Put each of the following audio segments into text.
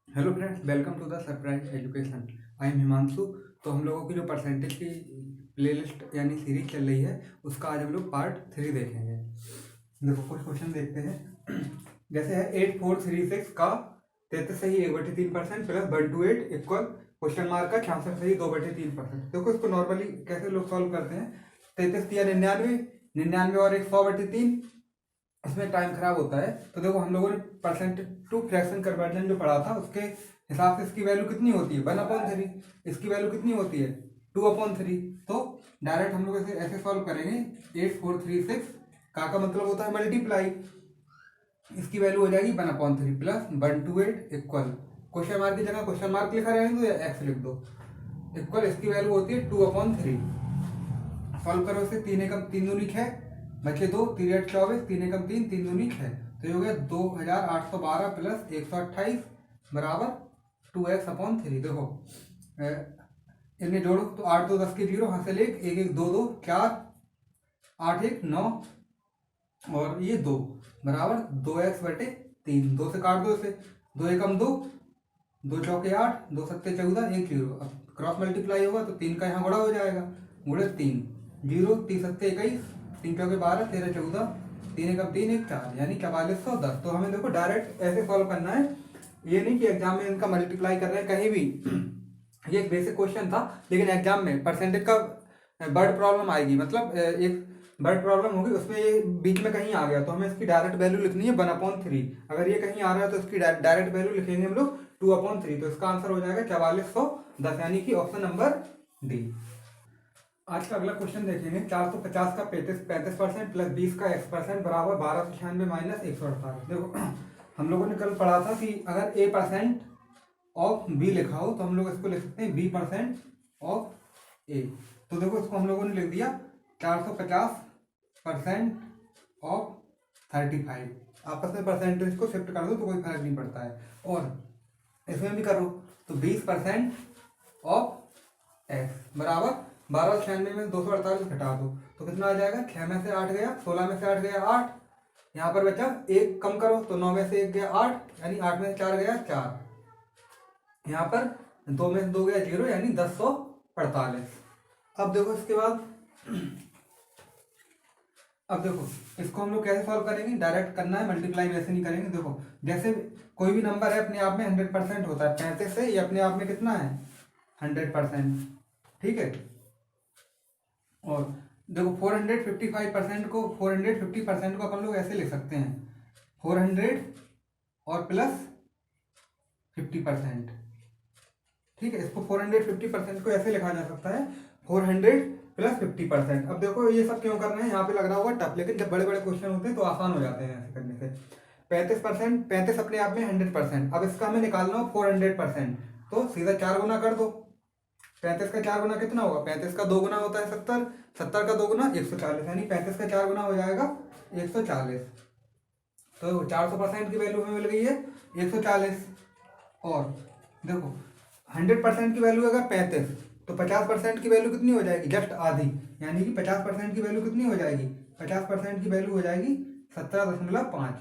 Hello friends, welcome to the surprise education. I am Himanshu. तो हम लोगों की जो परसेंटेज की प्लेलिस्ट यानी सीरीज चल रही है, उसका आज हम लोग पार्ट 3 देखेंगे। देखो कुछ क्वेश्चन देखते हैं। जैसे है 8436 का 33 सही 1/3% प्लस 128 इक्वल क्वेश्चन मार्क का 66 सही 2/3%। देखो इसको नॉर्मली कैसे लोग सॉल्व करते हैं। 33 या 99, 99 और एक 100/3, इसमें टाइम खराब होता है। तो देखो हम लोगों ने परसेंट टू फ्रैक्शन कन्वर्जन जो पढ़ा था, उसके हिसाब से इसकी वैल्यू कितनी होती है 1/3। इसकी वैल्यू कितनी होती है 2/3। तो डायरेक्ट हम लोग ऐसे ऐसे सॉल्व करेंगे। 8436 का मतलब होता है मल्टीप्लाई। इसकी वैल्यू हो जाएगी 1/3 प्लस 128 इक्वल क्वेश्चन मार्क की जगह क्वेश्चन मार्क लिखा रहेगा तो या एक्स लिख दो। इक्वल इसकी वैल्यू होती है 2/3। सॉल्व करो इसे। 3 एकम 3 दूनी 6 बचे 2, 3 8 24, 3 एकम 3, 3 दूनी 6। तो ये हो गया 2812 प्लस 128 बराबर 2x/3। देखो इन्हें जोड़ो तो 8 2 10 के 0, यहाँ से 1 1 1 2 2 4 8 1 9 और ये 2 बराबर 2x/3। 2 से काट दो इसे। 2 एकम 2, 2 चौके 8, 2 सत्ते 14, 1 0। अब क्रॉस मल्टीप्लाई होगा तो 3 का यहाँ गुणा हो जाएगा। गुणे 3 0, 3 सत्ते 21, 3 चौके 12, 13 14, 3 एकम 3 1 4 यानी 4410। तो हमें देखो डायरेक्ट ऐसे सॉल्व करना है। ये नहीं कि एग्जाम में इनका मल्टीप्लाई कर रहे हैं कहीं भी। ये एक बेसिक क्वेश्चन था, लेकिन एग्जाम में परसेंटेज का वर्ड प्रॉब्लम आएगी। मतलब एक वर्ड प्रॉब्लम होगी, उसमें ये बीच में कहीं आ गया तो हमें इसकी डायरेक्ट वैल्यू लिखनी है 1/3। अगर ये कहीं आ रहा है तो इसकी डायरेक्ट वैल्यू लिखेंगे हम लोग 2/3। तो इसका आंसर हो जाएगा 4410 यानी कि ऑप्शन नंबर डी। आज का अगला क्वेश्चन देखेंगे। 450 का 35% प्लस 20 का x% बराबर 1296 माइनस 148। देखो हम लोगों ने कल पढ़ा था कि अगर a% ऑफ b लिखा हो तो हम लोग इसको लिख सकते हैं b% ऑफ a। तो देखो इसको हम लोगों ने लिख दिया 450% ऑफ 35। आपस में परसेंटेज को शिफ्ट कर दो तो कोई फर्क नहीं पड़ता है। और इसमें भी करो तो 20% ऑफ x बराबर 1296 में 248 घटा दो तो कितना आ जाएगा। 6 में से 8 गया, 16 में से 8 गया 8, यहाँ पर बचा 1 कम करो तो 9 में से 1 गया 8 यानी 8 में से 4 गया 4। यहाँ पर 2 में से 2 गया 0 यानी 1048। अब देखो इसके बाद अब देखो इसको हम लोग कैसे सॉल्व करेंगे। डायरेक्ट करना है, मल्टीप्लाई वैसे नहीं करेंगे। देखो जैसे कोई भी नंबर है अपने आप में 100% होता है। 35 से ये अपने आप में कितना है 100%। ठीक है। और देखो 450% को अपन लोग ऐसे लिख सकते हैं 400 और प्लस 50%। ठीक है। इसको 450% को ऐसे लिखा जा सकता है 400 प्लस 50%। अब देखो ये सब क्यों कर रहे हैं, यहाँ पे लग रहा होगा टफ, लेकिन जब बड़े बड़े क्वेश्चन होते हैं तो आसान हो जाते हैं ऐसे करने से। 35%, 35 अपने आप में 100%। अब इसका हमें निकालना हो 400%, तो सीधा 4 गुना कर दो। 35 का 4 गुना कितना होगा, 35 का 2 गुना होता है 70, 70 का 2 गुना 140 यानी 35 का 4 गुना हो जाएगा 140। तो 400% की वैल्यू हमें मिल गई है 140। और देखो 100% की वैल्यू अगर 35 तो 50% की वैल्यू कितनी हो जाएगी, जस्ट आधी। यानी कि 50% की वैल्यू कितनी हो जाएगी, 50% की वैल्यू हो जाएगी 17.5।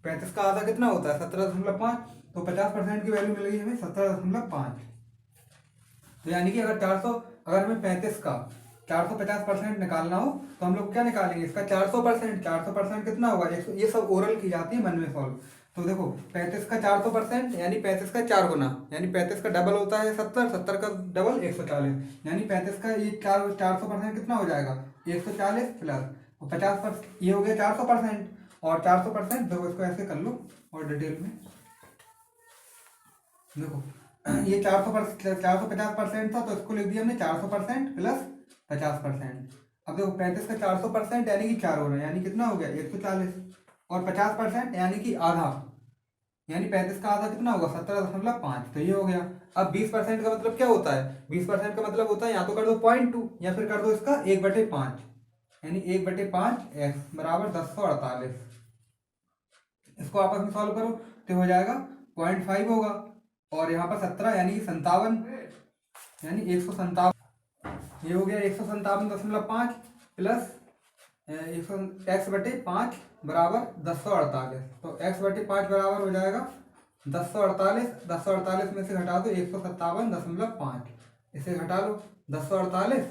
35 का आधा कितना होता है 17.5। तो 50% की वैल्यू मिल गई हमें 17.5। तो यानी कि अगर हमें 35 का 450% निकालना हो तो हम लोग क्या निकालेंगे, इसका 400%। 400% कितना होगा, ये सब ओरल की जाती है, मन में सॉल्व। तो देखो 35 का 400% यानी 35 का 4 गुना यानी 35 का डबल होता है 70, 70 का डबल 140 यानी 35 का ये 400% कितना हो जाएगा 140 प्लस 50%। ये हो गया 400%। और 400% देखो इसको ऐसे कर लो और डिटेल में देखो ये 450% था तो इसको लिख दिया हमने 400% प्लस 50%। अब देखो 35 का 400% यानी कि 4 हो रहा है यानी कितना हो गया 140। और 50% यानी कि आधा, यानी 35 का आधा कितना होगा 17.5। तो ये हो गया। अब 20% का मतलब क्या होता है, 20% का मतलब होता है या तो कर दो 0.2 या फिर कर दो इसका 1/5 यानी 1/5 x बराबर 1048। इसको आपस में सॉल्व करो तो हो जाएगा 0.5 होगा। और यहाँ पर 17 यानी कि 57 यानी 157। ये हो गया 157.5 प्लस x/5 बराबर 1048। तो x/5 बराबर हो जाएगा 1048 में से घटा दो 157.5, इसे घटा लो 1048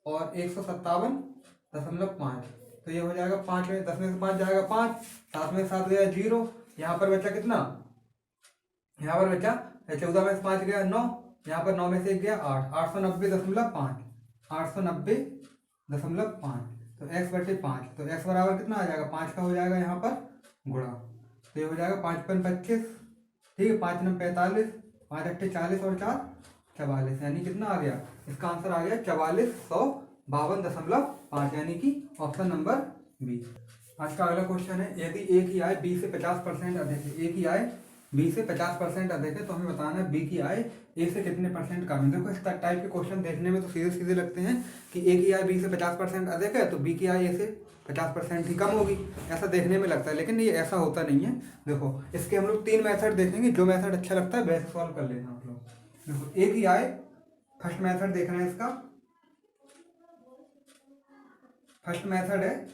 और 157.5, तो ये हो जाएगा 5 में 10 में से 5 जाएगा 5, 7 में 7 गया 0, यहाँ पर बचा कितना, यहाँ पर बचा 14 में से 5 गया 9, यहाँ पर 9 में से 1 गया 8, 890.5, 890.5, तो x/5, तो x बराबर कितना आ जाएगा, 5 का हो जाएगा यहाँ पर गुणा, तो ये हो जाएगा 5 × 25, ठीक है, 5 × 9 45, 5 × 8 40 और 4 44, यानी कितना आ गया, इसका आंसर आ गया 4452.5, यानी कि ऑप्शन नंबर बी। आज का अगला क्वेश्चन है, यदि ए की आय बी से 50% अधिक है, ए की आय बी से 50% अधिक है, तो हमें बताना है बी की आय ए से कितने % कम है। देखो इस टाइप के क्वेश्चन देखने में तो सीधे सीधे लगते हैं कि ए की आय बी से 50% अधिक है तो बी की आय ए से 50% ही कम होगी, ऐसा देखने में लगता है, लेकिन ये ऐसा होता नहीं है। देखो इसके हम लोग 3 मेथड देखेंगे, जो मेथड अच्छा लगता है वैसे सॉल्व कर लेना आप लोग। देखो ए की आय, फर्स्ट मेथड देख रहे हैं, इसका फर्स्ट मेथड है,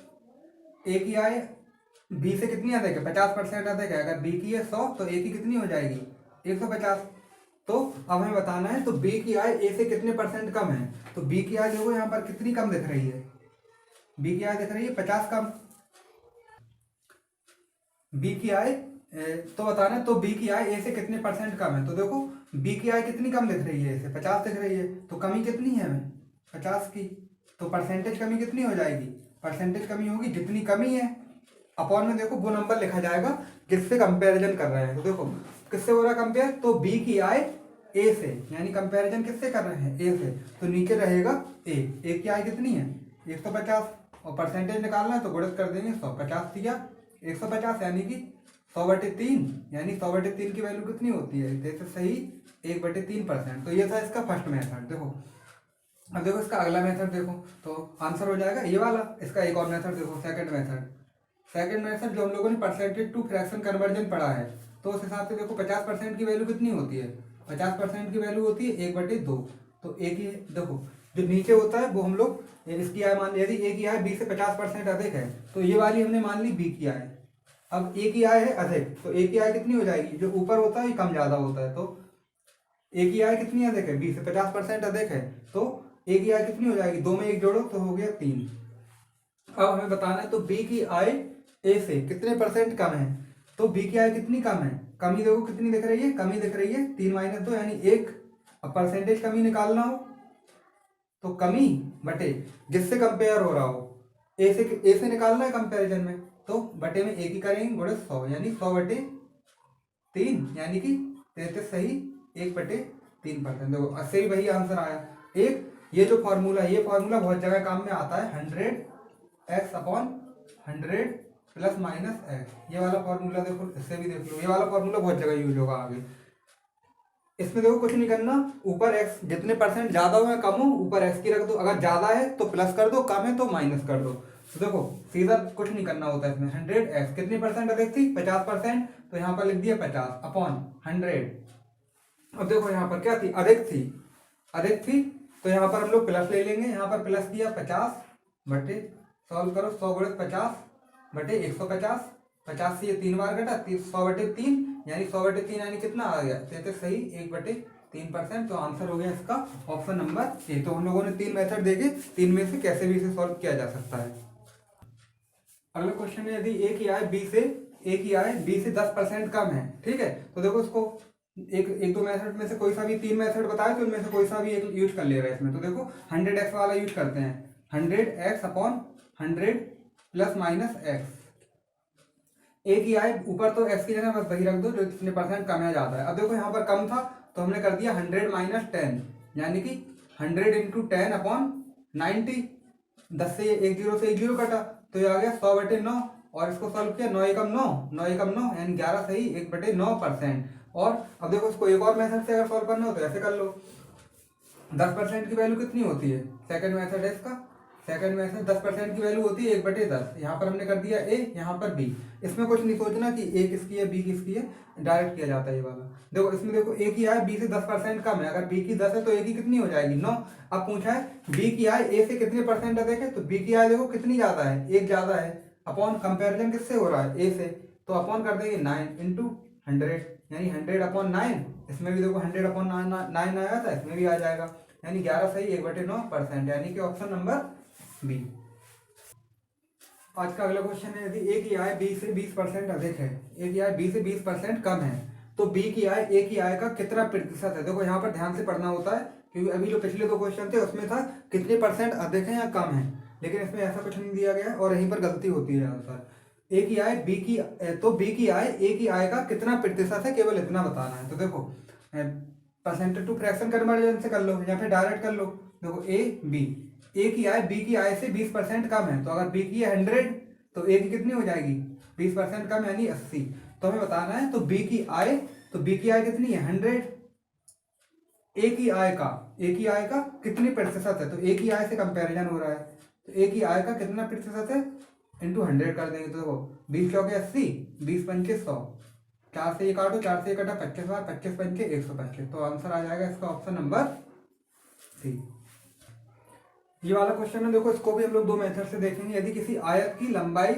ए की आय बी से कितनी अधिक है, 50% अधिक है। अगर बी की है 100 तो ए की कितनी हो जाएगी, 150। तो अब हमें बताना है तो बी की आय ए से कितने % कम है, तो बी की आय देखो यहाँ पर कितनी कम दिख रही है, बी की आय दिख रही है 50 कम, बी की आय तो बताना है तो बी की आय ए से कितने % कम है। तो देखो बी की आय कितनी कम दिख रही है, ए से 50 दिख रही है, तो कमी कितनी है हमें 50 की, तो परसेंटेज कमी कितनी हो जाएगी, परसेंटेज कमी होगी जितनी कमी है अपॉन में देखो वो नंबर लिखा जाएगा किससे कंपैरिजन कर रहे हैं। तो देखो किससे हो रहा है कंपेयर, तो बी की आय ए से, यानी कंपैरिजन किससे कर रहे हैं, ए से, तो नीचे रहेगा ए की आय कितनी है 150, और परसेंटेज निकालना है तो गुणित कर देंगे 100, 50 दिया 150, यानी कि 100/3, यानी 100/3 की वैल्यू कितनी होती है, जैसे सही 1/3%। तो ये था इसका फर्स्ट मेथड। देखो अब देखो इसका अगला मेथड देखो, तो आंसर हो जाएगा ये वाला। इसका एक और मेथड देखो, सेकंड मेथड जो हम लोगों ने परसेंटेज टू फ्रैक्शन कन्वर्जन पढ़ा है, तो उस हिसाब से देखो 50% की वैल्यू कितनी होती है, 50% की वैल्यू होती है 1/2। तो ए की देखो जो नीचे होता है वो हम लोग इसकी आय मान, यदि ए की आय बी से 50% अधिक है तो ये वाली हमने मान ली बी की आय। अब ए की आय है अधिक, तो ए की आय कितनी हो जाएगी, जो ऊपर होता है कम ज्यादा होता है, तो ए की आय कितनी अधिक है, बी से 50% अधिक है, तो ए की आय कितनी हो जाएगी, 2 में 1 जोड़ो तो हो गया 3। अब हमें बताना है तो बी की आय ए से कितने % कम है, तो बी की आय कितनी कम है, कमी देखो कितनी दिख रही है, कमी दिख रही है 3 - 2 यानी 1। अब परसेंटेज कमी निकालना हो तो कमी बटे जिससे कंपेयर हो रहा हो, ए से निकालना है कंपैरिजन में, तो बटे में ए की करेंगे गुणित 100, यानी 100/3, यानी कि 33 सही 1/3%। देखो इससे भी वही आंसर आया। एक ये जो फॉर्मूला है, ये फॉर्मूला बहुत जगह काम में आता है, 100x/100 ±x, ये वाला फॉर्मूला देखो, इससे भी देख लो, ये वाला फॉर्मूला बहुत जगह यूज होगा आगे। इसमें देखो कुछ नहीं करना, ऊपर x जितने % ज्यादा हो या कम हो ऊपर x की रख दो, अगर ज्यादा है तो प्लस कर दो, कम है तो माइनस कर दो। तो देखो सीधा कुछ नहीं करना होता है इसमें, 100x कितनी % अधिक थी 50%, तो यहाँ पर लिख दिया 50 अपॉन 100। अब देखो यहाँ पर क्या थी, अधिक थी, तो यहाँ पर हम लोग प्लस ले लेंगे, यहाँ पर प्लस किया 50 बटे, सॉल्व करो 100 × 50 बटे 150, 50 से ये 3 बार घटा 100/3, यानी 100/3 यानी कितना आ गया 33 सही 1/3%। तो आंसर हो गया इसका ऑप्शन नंबर ए। तो हम लोगों ने 3 मेथड देखे, 3 में से कैसे भी इसे सॉल्व किया जा सकता है। अगला क्वेश्चन है, यदि ए की आय बी से 10% कम है, ठीक है, तो देखो इसको एक दो मेथड में से कोई सा भी 3 मेथड बताए तो उनमें से कोई सा भी एक यूज कर ले रहा है इसमें। तो देखो 100x वाला यूज करते हैं, 100x/100 ±x। ए की आय ऊपर तो x की जगह बस वही रख दो जो कितने % कम है ज्यादा है। अब देखो यहाँ पर कम था तो हमने कर दिया 100 - 10, यानी कि 100 × 10/90, 10 से 1 0 से 1 0 कटा तो ये आ गया 100/9, और इसको सॉल्व किया 9 × 9 यानी 11 सही 1/9%। और अब देखो इसको एक और मेथड से अगर सॉल्व करना हो तो ऐसे कर लो, 10% की वैल्यू कितनी होती है, सेकंड मेथड है इसका, सेकंड मेथड 10% की वैल्यू होती है 1/10, यहाँ पर हमने कर दिया ए, यहाँ पर बी। इसमें कुछ नहीं सोचना कि ए किसकी है बी किसकी है, डायरेक्ट किया जाता है ये वाला। देखो इसमें देखो ए की आय बी से 10% कम है, अगर बी की 10 है तो ए की कितनी हो जाएगी 9। अब पूछा है बी की आय ए से कितने % अधिक है, तो बी की आय देखो कितनी ज्यादा है, 1 ज्यादा है, अपॉन कंपेरिजन किससे हो रहा है ए से, तो अपॉन कर देंगे 9 × 100, यानी 100/9, इसमें भी देखो 100/9 आया था, इसमें भी आ जाएगा, यानी 11 सही 1/9%, यानी कि ऑप्शन नंबर बी। आज का अगला क्वेश्चन है, यदि ए की आय बी से 20% अधिक है, ए की आय बी से 20% कम है, तो बी की आय ए की आय का कितना प्रतिशत है। देखो यहाँ पर ध्यान से पढ़ना होता है, क्योंकि अभी जो पिछले दो क्वेश्चन थे उसमें था कितने % अधिक है या कम है, लेकिन इसमें ऐसा कुछ नहीं दिया गया है और यहीं पर गलती होती है आंसर। ए की आय बी की, तो बी की आय ए की आय का कितना प्रतिशत है, केवल इतना बताना है। तो देखो परसेंटेज टू फ्रैक्शन कन्वर्जन से कर लो या फिर डायरेक्ट कर लो। देखो ए की आय बी की आय से 20% कम है, तो अगर बी की 100 तो ए की कितनी हो जाएगी 20% कम, यानी 80। तो हमें बताना है, तो बी की आय कितनी है 100, ए की आय का कितनी प्रतिशत है, तो ए की आय से कंपैरिजन हो रहा है, तो ए की आय का कितना प्रतिशत है इंटू 100 कर देंगे। तो देखो 20 चौके 80, 20 पंचे 100, 4 से ये काटो, 4 से ये कटा 25 बार, 25 पंचे 125, तो आंसर आ जाएगा इसका ऑप्शन नंबर सी। ये वाला क्वेश्चन है, देखो इसको भी हम लोग दो मेथड से देखेंगे। यदि किसी आयत की लंबाई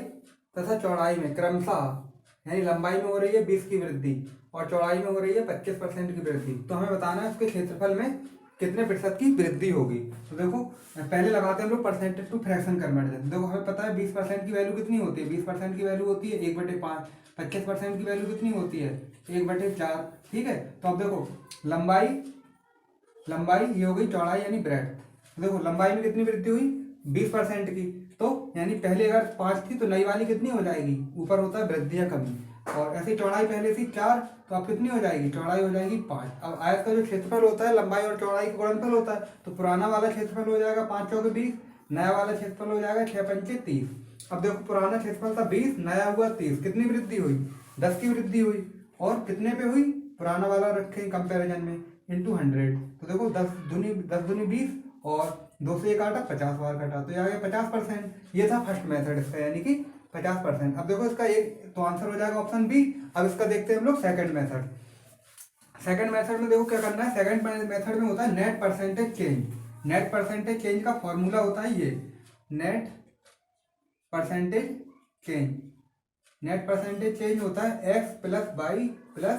तथा चौड़ाई में क्रमशः, यानी लंबाई में हो रही है 20 की वृद्धि और चौड़ाई में हो रही है 25% की वृद्धि, तो हमें बताना है उसके क्षेत्रफल में कितने प्रतिशत की वृद्धि होगी। तो देखो पहले लगाते हैं हम लोग परसेंटेज टू फ्रैक्शन कन्वर्जन। देखो हमें पता है 20% की वैल्यू कितनी होती है, 20% की वैल्यू होती है 1/5, 25% की वैल्यू कितनी होती है 1/4, ठीक है। तो अब देखो लंबाई ये हो गई, चौड़ाई यानी ब्रेड। देखो लंबाई में कितनी वृद्धि हुई 20% की, तो यानी पहले अगर 5 थी तो नई वाली कितनी हो जाएगी, ऊपर होता है वृद्धि या कमी, और ऐसी चौड़ाई पहले थी 4, तो अब कितनी हो जाएगी, चौड़ाई हो जाएगी 5। अब आयत का जो क्षेत्रफल होता है लंबाई और चौड़ाई का गुणनफल होता है, तो पुराना वाला क्षेत्रफल हो जाएगा 5 चौके 20, नया वाला क्षेत्रफल हो जाएगा 6 पंचे 30। अब देखो पुराना क्षेत्रफल था 20, नया हुआ 30, कितनी वृद्धि हुई 10 की वृद्धि हुई, और कितने पे हुई, पुराना वाला रखें कंपेरिजन में इंटू 100। तो देखो 10 दूनी 20 और 2 से 1 काटा 50 बार काटा, तो ये आ गया 50%। ये था फर्स्ट मेथड इसका, यानी कि 50%। अब देखो इसका एक तो आंसर हो जाएगा ऑप्शन बी। अब इसका देखते हैं हम लोग सेकंड मेथड। सेकंड मेथड में देखो क्या करना है, सेकंड मेथड में होता है net percentage change. Net percentage change का फॉर्मूला होता है ये, net percentage change. Net percentage change होता है x plus Y plus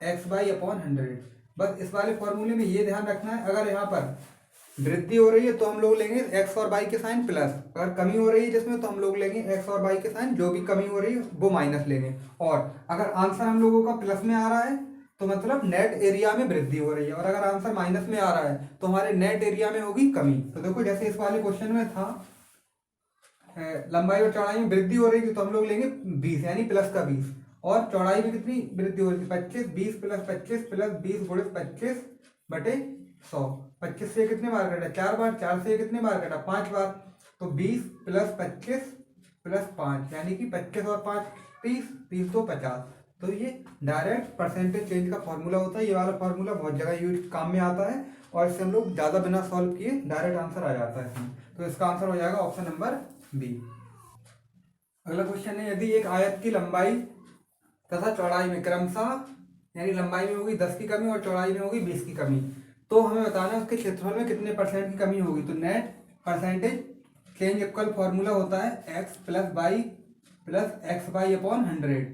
X Y upon 100। बस इस वाले फॉर्मूले में ये ध्यान रखना है, अगर यहाँ पर वृद्धि हो रही है तो हम लोग लेंगे एक्स और वाई के साइन प्लस, अगर कमी हो रही है जिसमें तो हम लोग लेंगे एक्स और वाई के साइन, जो भी कमी हो रही है वो माइनस लेंगे। और अगर आंसर हम लोगों का प्लस में आ रहा है तो मतलब नेट एरिया में वृद्धि हो रही है, और अगर आंसर माइनस में आ रहा है तो हमारे नेट एरिया में होगी कमी। तो देखो जैसे इस वाले क्वेश्चन में था लंबाई और चौड़ाई में वृद्धि हो रही थी, तो हम लोग लेंगे 20 यानी प्लस का 20, और चौड़ाई में कितनी वृद्धि हो रही थी 25, 20 प्लस 25 प्लस 20 गुणित 25/100। 25 से कितने बार कटा 4 बार, 4 से कितने बार कटा 5 बार, तो 20 प्लस 25 प्लस 5 यानी कि 25 और 5 30, 30 तो 50। तो ये डायरेक्ट परसेंटेज चेंज का फॉर्मूला होता है। ये वाला फॉर्मूला बहुत जगह यूज काम में आता है, और इससे हम लोग ज़्यादा बिना सॉल्व किए डायरेक्ट आंसर आ जाता है इसमें। तो इसका आंसर हो जाएगा ऑप्शन नंबर बी। अगला क्वेश्चन है, यदि एक आयत की लंबाई तथा चौड़ाई में क्रमशः, यानी लंबाई में होगी 10 की कमी और चौड़ाई में होगी 20 की कमी, तो हमें बताना है उसके क्षेत्रफल में कितने % की कमी होगी। तो net percentage change equal formula होता है x plus Y plus X Y upon 100।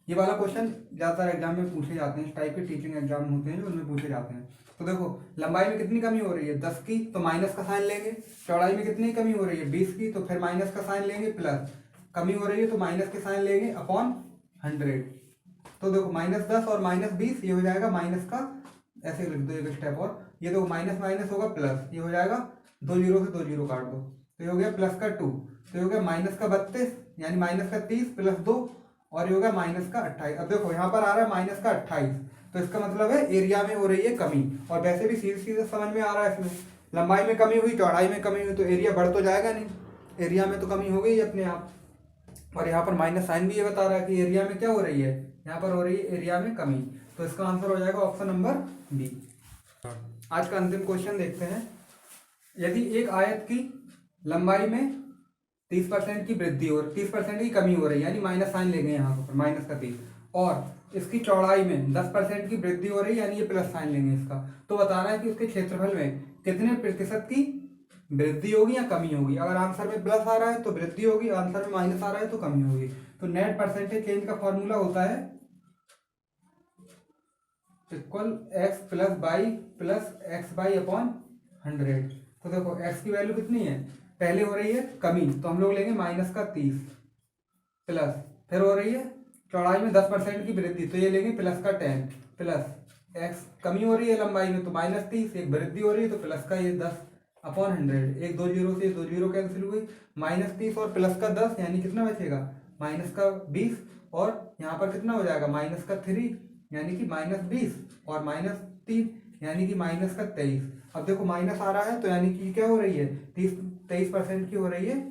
ये वाला क्वेश्चन ज़्यादातर एग्जाम में पूछे जाते हैं, इस टाइप के टीचिंग एग्जाम होते हैं जो उनमें पूछे जाते हैं। तो देखो लंबाई में कितनी कमी हो रही है 10 की, तो माइनस का साइन लेंगे। चौड़ाई में कितनी कमी हो रही है 20 की, तो फिर माइनस का साइन लेंगे, प्लस कमी हो रही है तो माइनस के साइन लेंगे अपॉन 100। तो देखो -10 और -20 ये हो जाएगा माइनस का, ऐसे लिख दो एक स्टेप, और ये देखो माइनस माइनस होगा प्लस, ये हो जाएगा 2 जीरो से 2 जीरो काट दो, तो ये हो गया प्लस का 2, तो ये हो गया माइनस का 32 यानी माइनस का 30 प्लस 2, और ये हो गया माइनस का 28। अब देखो यहाँ पर आ रहा है माइनस का 28, तो इसका मतलब है एरिया में हो रही है कमी। और वैसे भी सीधे सीधे समझ में आ रहा है, इसमें लंबाई में कमी हुई चौड़ाई में कमी हुई तो एरिया बढ़ तो जाएगा नहीं, एरिया में तो कमी हो गई अपने आप। और यहाँ पर माइनस साइन भी ये बता रहा है कि एरिया में क्या हो रही है, यहाँ पर हो रही है एरिया में कमी। तो इसका आंसर हो जाएगा ऑप्शन नंबर बी। आज का अंतिम क्वेश्चन देखते हैं, यदि एक आयत की लंबाई में 30% की वृद्धि और 30% की कमी हो रही है, यानी माइनस साइन लेंगे यहाँ पर माइनस का 30, और इसकी चौड़ाई में 10% की वृद्धि हो रही है यानी ये प्लस साइन लेंगे इसका, तो बताना है कि उसके क्षेत्रफल में कितने प्रतिशत की वृद्धि होगी या कमी होगी। अगर आंसर में प्लस आ रहा है तो वृद्धि होगी, आंसर में माइनस आ रहा है तो कमी होगी। तो नेट परसेंटेज चेंज का फॉर्मूला होता है equal x plus by plus x by upon 100। तो देखो एक्स की वैल्यू कितनी है, पहले हो रही है कमी, तो हम लोग लेंगे -30 प्लस, फिर हो रही है चौड़ाई में 10% की वृद्धि, तो ये लेंगे +10 प्लस एक्स कमी हो रही है लंबाई में तो -30, एक वृद्धि हो रही है तो प्लस का ये 10 अपॉन 100, एक 2 जीरो से 2 जीरो कैंसिल हुई, -30 और प्लस का 10 यानी कितना बचेगा -20, और यहाँ पर कितना हो जाएगा -3 यानी कि -20 और -3 यानी कि -23। अब देखो माइनस आ रहा है तो यानी कि क्या हो रही है 23% की हो रही है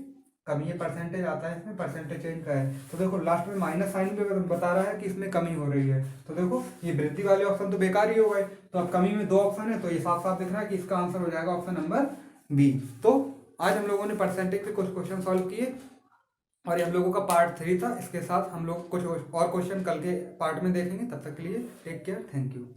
कमी, ये परसेंटेज आता है इसमें, परसेंटेज चेंज का है। तो देखो लास्ट में माइनस साइन पे बता रहा है कि इसमें कमी हो रही है, तो देखो ये वृद्धि वाले ऑप्शन तो बेकार ही हो गए। तो अब कमी में 2 ऑप्शन है तो ये साफ साफ दिख रहा है कि इसका आंसर हो जाएगा ऑप्शन नंबर बी। तो आज हम लोगों ने परसेंटेज पे कुछ क्वेश्चन सॉल्व किए और ये हम लोगों का पार्ट 3 था। इसके साथ हम लोग कुछ और क्वेश्चन कल के पार्ट में देखेंगे। तब तक के लिए टेक केयर, थैंक यू।